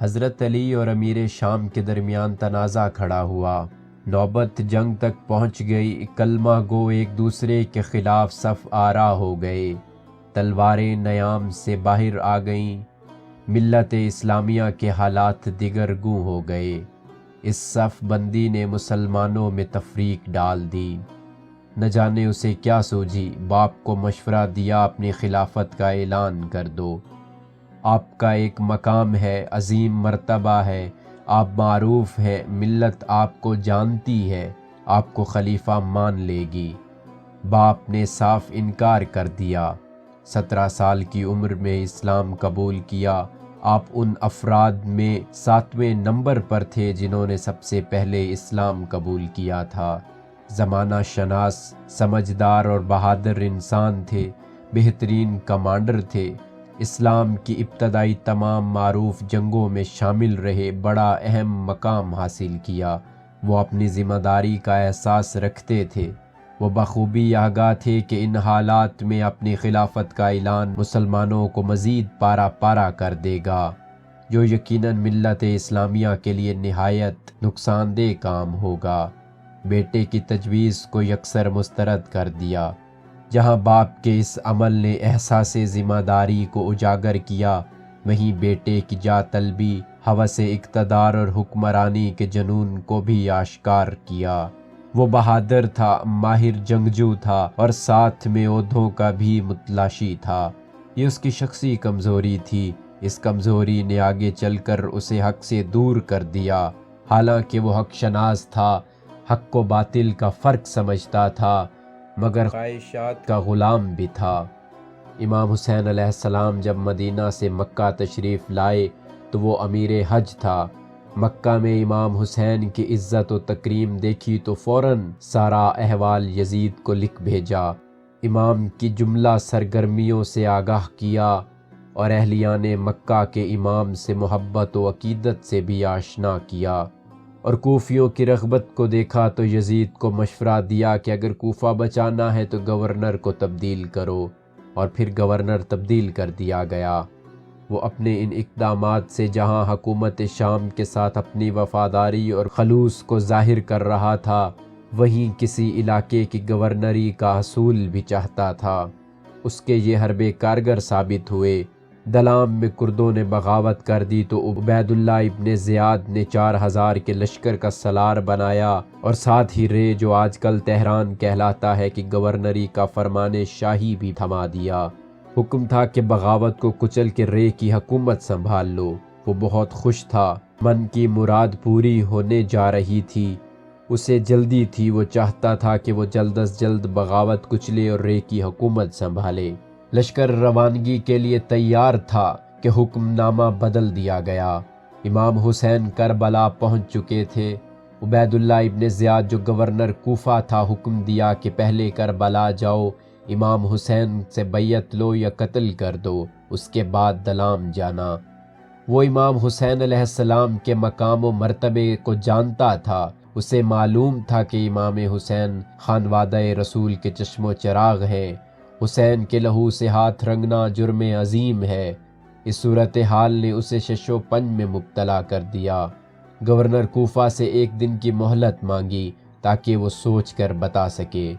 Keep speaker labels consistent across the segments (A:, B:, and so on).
A: حضرت علی اور امیر شام کے درمیان تنازع کھڑا ہوا۔ نوبت جنگ تک پہنچ گئی۔ کلمہ گو ایک دوسرے کے خلاف صف آرا ہو گئے۔ تلواریں نیام سے باہر آ گئیں۔ ملت اسلامیہ کے حالات دیگر گوں ہو گئے۔ اس صف بندی نے مسلمانوں میں تفریق ڈال دی۔ نہ جانے اسے کیا سوجھی، باپ کو مشورہ دیا اپنی خلافت کا اعلان کر دو۔ آپ کا ایک مقام ہے، عظیم مرتبہ ہے، آپ معروف ہے، ملت آپ کو جانتی ہے، آپ کو خلیفہ مان لے گی۔ باپ نے صاف انکار کر دیا۔ 17 سال کی عمر میں اسلام قبول کیا۔ آپ ان افراد میں 7ویں نمبر پر تھے جنہوں نے سب سے پہلے اسلام قبول کیا تھا۔ زمانہ شناس، سمجھدار اور بہادر انسان تھے، بہترین کمانڈر تھے۔ اسلام کی ابتدائی تمام معروف جنگوں میں شامل رہے، بڑا اہم مقام حاصل کیا۔ وہ اپنی ذمہ داری کا احساس رکھتے تھے۔ وہ بخوبی آگاہ تھے کہ ان حالات میں اپنی خلافت کا اعلان مسلمانوں کو مزید پارا پارا کر دے گا، جو یقیناً ملت اسلامیہ کے لیے نہایت نقصان دہ کام ہوگا۔ بیٹے کی تجویز کو یکسر مسترد کر دیا۔ جہاں باپ کے اس عمل نے احساس ذمہ داری کو اجاگر کیا، وہیں بیٹے کی جاہ طلبی، ہوس اقتدار اور حکمرانی کے جنون کو بھی آشکار کیا۔ وہ بہادر تھا، ماہر جنگجو تھا اور ساتھ میں عہدوں کا بھی متلاشی تھا۔ یہ اس کی شخصی کمزوری تھی۔ اس کمزوری نے آگے چل کر اسے حق سے دور کر دیا۔ حالانکہ وہ حق شناس تھا، حق و باطل کا فرق سمجھتا تھا، مگر خواہشات کا غلام بھی تھا۔ امام حسین علیہ السلام جب مدینہ سے مکہ تشریف لائے تو وہ امیر حج تھا۔ مکہ میں امام حسین کی عزت و تکریم دیکھی تو فوراً سارا احوال یزید کو لکھ بھیجا۔ امام کی جملہ سرگرمیوں سے آگاہ کیا اور اہلیان مکہ کے امام سے محبت و عقیدت سے بھی آشنا کیا۔ اور کوفیوں کی رغبت کو دیکھا تو یزید کو مشورہ دیا کہ اگر کوفہ بچانا ہے تو گورنر کو تبدیل کرو، اور پھر گورنر تبدیل کر دیا گیا۔ وہ اپنے ان اقدامات سے جہاں حکومت شام کے ساتھ اپنی وفاداری اور خلوص کو ظاہر کر رہا تھا، وہیں کسی علاقے کی گورنری کا حصول بھی چاہتا تھا۔ اس کے یہ حربے کارگر ثابت ہوئے۔ دلام میں کردوں نے بغاوت کر دی تو عبید اللہ ابن زیاد نے 4000 کے لشکر کا سالار بنایا اور ساتھ ہی رے، جو آج کل تہران کہلاتا ہے، کہ گورنری کا فرمان شاہی بھی تھما دیا۔ حکم تھا کہ بغاوت کو کچل کے رے کی حکومت سنبھال لو۔ وہ بہت خوش تھا، من کی مراد پوری ہونے جا رہی تھی، اسے جلدی تھی۔ وہ چاہتا تھا کہ وہ جلد از جلد بغاوت کچلے اور رے کی حکومت سنبھالے۔ لشکر روانگی کے لیے تیار تھا کہ حکم نامہ بدل دیا گیا۔ امام حسین کربلا پہنچ چکے تھے۔ عبید اللہ ابن زیاد جو گورنر کوفہ تھا، حکم دیا کہ پہلے کربلا جاؤ، امام حسین سے بیعت لو یا قتل کر دو، اس کے بعد دلام جانا۔ وہ امام حسین علیہ السلام کے مقام و مرتبے کو جانتا تھا۔ اسے معلوم تھا کہ امام حسین خانوادہ رسول کے چشم و چراغ ہیں۔ حسین کے لہو سے ہاتھ رنگنا جرم عظیم ہے۔ اس صورتحال نے اسے شش و پنج میں مبتلا کر دیا۔ گورنر کوفہ سے 1 دن کی مہلت مانگی تاکہ وہ سوچ کر بتا سکے۔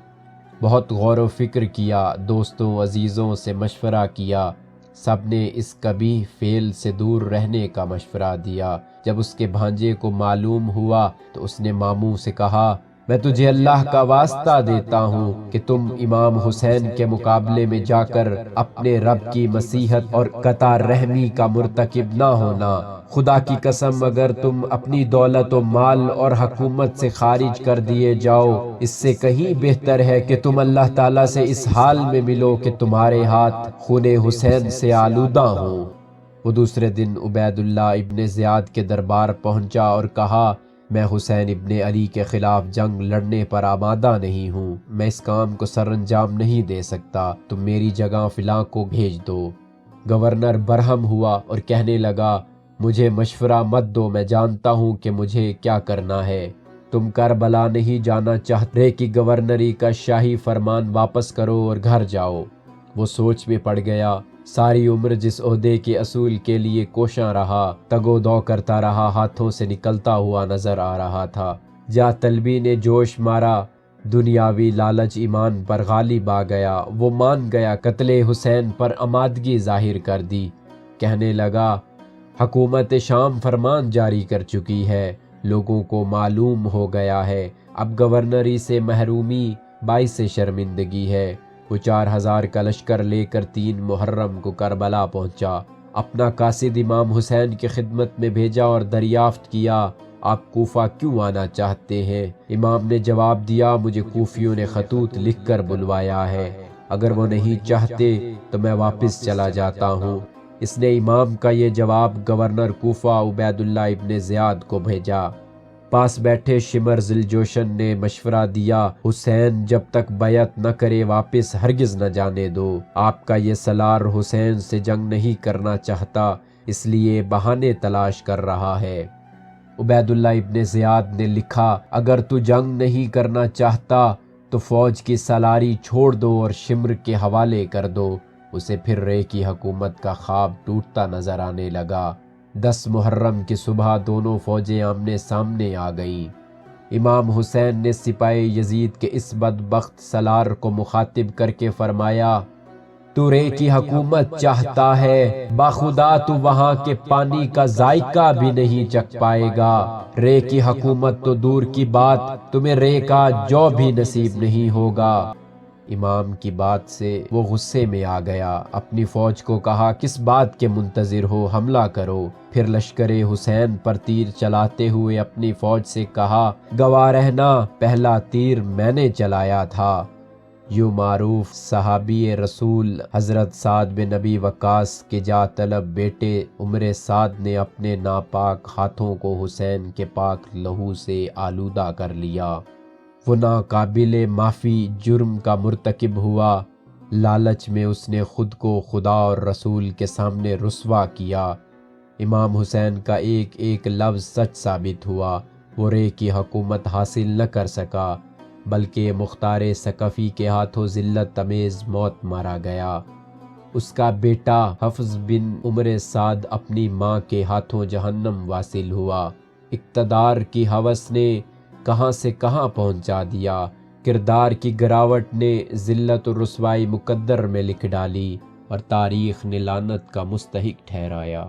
A: بہت غور و فکر کیا، دوستوں عزیزوں سے مشورہ کیا، سب نے اس قبیح فعل سے دور رہنے کا مشورہ دیا۔ جب اس کے بھانجے کو معلوم ہوا تو اس نے ماموں سے کہا، میں تجھے اللہ کا واسطہ دیتا ہوں کہ تم امام حسین کے مقابلے میں جا کر اپنے رب کی مسیحت اور قطع رحمی کا مرتکب نہ ہونا۔ خدا کی قسم، اگر تم اپنی دولت و مال اور حکومت سے خارج کر دیے جاؤ، اس سے کہیں بہتر ہے کہ تم اللہ تعالیٰ سے اس حال میں ملو کہ تمہارے ہاتھ خون حسین سے آلودہ ہوں۔ وہ دوسرے دن عبید اللہ ابن زیاد کے دربار پہنچا اور کہا، میں حسین ابن علی کے خلاف جنگ لڑنے پر آمادہ نہیں ہوں، میں اس کام کو سر انجام نہیں دے سکتا، تم میری جگہ فلاں کو بھیج دو۔ گورنر برہم ہوا اور کہنے لگا، مجھے مشورہ مت دو، میں جانتا ہوں کہ مجھے کیا کرنا ہے۔ تم کربلا نہیں جانا چاہتے کہ گورنری کا شاہی فرمان واپس کرو اور گھر جاؤ۔ وہ سوچ میں پڑ گیا۔ ساری عمر جس عہدے کے اصول کے لیے کوشاں رہا، تگو دو کرتا رہا، ہاتھوں سے نکلتا ہوا نظر آ رہا تھا۔ جا طلبی نے جوش مارا، دنیاوی لالچ ایمان پر غالب آ گیا، وہ مان گیا، قتل حسین پر آمادگی ظاہر کر دی۔ کہنے لگا، حکومت شام فرمان جاری کر چکی ہے، لوگوں کو معلوم ہو گیا ہے، اب گورنری سے محرومی باعث شرمندگی ہے۔ وہ 4000 کا لشکر لے کر 3 محرم کو کربلا پہنچا، اپنا قاصد امام حسین کی خدمت میں بھیجا اور دریافت کیا، آپ کوفہ کیوں آنا چاہتے ہیں؟ امام نے جواب دیا، مجھے کوفیوں نے خطوط لکھ کر بلوایا ہے، اگر وہ نہیں چاہتے تو میں واپس چلا جاتا ہوں۔ اس نے امام کا یہ جواب گورنر کوفہ عبید اللہ ابن زیاد کو بھیجا۔ پاس بیٹھے شمر ذوالجوشن نے مشورہ دیا، حسین جب تک بیعت نہ کرے واپس ہرگز نہ جانے دو۔ آپ کا یہ سالار حسین سے جنگ نہیں کرنا چاہتا، اس لیے بہانے تلاش کر رہا ہے۔ عبید اللہ ابن زیاد نے لکھا، اگر تو جنگ نہیں کرنا چاہتا تو فوج کی سالاری چھوڑ دو اور شمر کے حوالے کر دو۔ اسے پھر رے کی حکومت کا خواب ٹوٹتا نظر آنے لگا۔ 10 محرم کی صبح دونوں فوجیں آمنے سامنے آ گئیں۔ امام حسین نے سپاہی یزید کے اس بدبخت سالار کو مخاطب کر کے فرمایا، تو رے کی حکومت چاہتا ہے، باخدا تو وہاں کے پانی کا ذائقہ بھی نہیں چکھ پائے گا۔ رے کی حکومت تو دور کی بات، تمہیں رے کا جو بھی نصیب نہیں ہوگا۔ امام کی بات سے وہ غصے میں آ گیا، اپنی فوج کو کہا، کس بات کے منتظر ہو، حملہ کرو۔ پھر لشکر حسین پر تیر چلاتے ہوئے اپنی فوج سے کہا، گواہ رہنا، پہلا تیر میں نے چلایا تھا۔ یوں معروف صحابی رسول حضرت سعد بن ابی وقاص کے جاہ طلب بیٹے عمر سعد نے اپنے ناپاک ہاتھوں کو حسین کے پاک لہو سے آلودہ کر لیا۔ وہ ناقابل معافی جرم کا مرتکب ہوا، لالچ میں اس نے خود کو خدا اور رسول کے سامنے رسوا کیا۔ امام حسین کا ایک ایک لفظ سچ ثابت ہوا، وہ رے کی حکومت حاصل نہ کر سکا، بلکہ مختار ثقفی کے ہاتھوں ذلت امیز موت مارا گیا۔ اس کا بیٹا حفص بن عمر سعد اپنی ماں کے ہاتھوں جہنم واصل ہوا۔ اقتدار کی ہوس نے کہاں سے کہاں پہنچا دیا، کردار کی گراوٹ نے ذلت و رسوائی مقدر میں لکھ ڈالی اور تاریخ نے لعنت کا مستحق ٹھہرایا۔